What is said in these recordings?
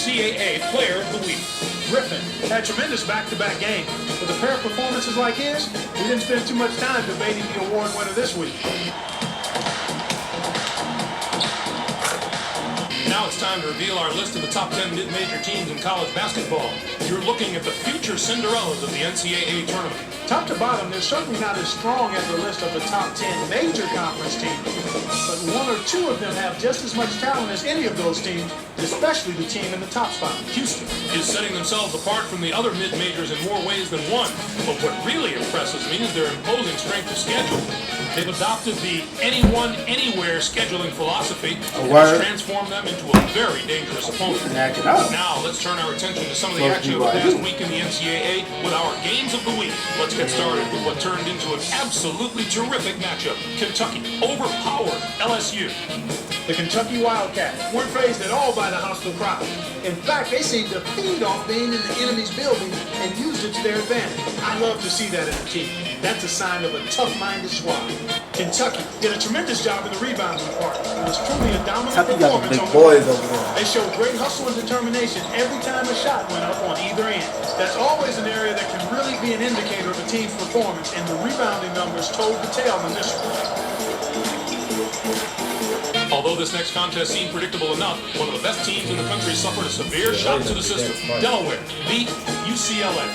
NCAA Player of the Week. Griffin had a tremendous back-to-back game. With a pair of performances like his, we didn't spend too much time debating the award winner this week. Now it's time to reveal our list of the top 10 mid-major teams in college basketball. You're looking at the future Cinderellas of the NCAA tournament. Top to bottom, they're certainly not as strong as the list of the top 10 major conference teams, but one or two of them have just as much talent as any of those teams, especially the team in the top spot. Houston is setting themselves apart from the other mid-majors in more ways than one, but what really impresses me is their imposing strength of schedule. They've adopted the anyone, anywhere scheduling philosophy and has transformed them into a very dangerous opponent. Now, let's turn our attention to some of the action of the past week in the NCAA with our games of the week. Let's get started with what turned into an absolutely terrific matchup. Kentucky overpowered LSU. The Kentucky Wildcats weren't praised at all by the hostile crowd. In fact, they seemed to feed off being in the enemy's building and used it to their advantage. I love to see that in a team. That's a sign of a tough-minded squad. Kentucky did a tremendous job in the rebounding part. It was truly a dominant performance on the boys over there. They showed great hustle and determination every time a shot went up on either end. That's always an area that can really be an indicator of a team's performance, and the rebounding numbers told the tale in this one. Although this next contest seemed predictable enough, one of the best teams in the country suffered a severe shock to the system. Delaware beat UCLA.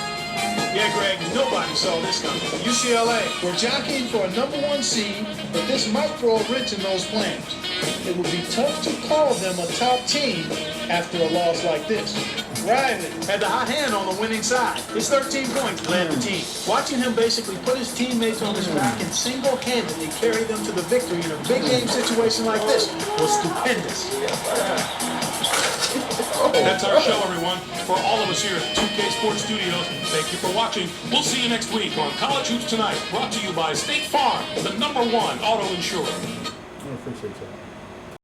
Yeah, Greg, nobody saw this coming. UCLA were jockeying for a #1 seed, but this might throw a wrench in those plans. It would be tough to call them a top team after a loss like this. Riley had the hot hand on the winning side. His 13 points led the team. Watching him basically put his teammates on his back and single-handedly carry them to the victory in a big game situation like this was stupendous. That's our show, everyone. For all of us here at 2K Sports Studios, thank you for watching. We'll see you next week on College Hoops Tonight, brought to you by State Farm, the #1 auto insurer. I appreciate that.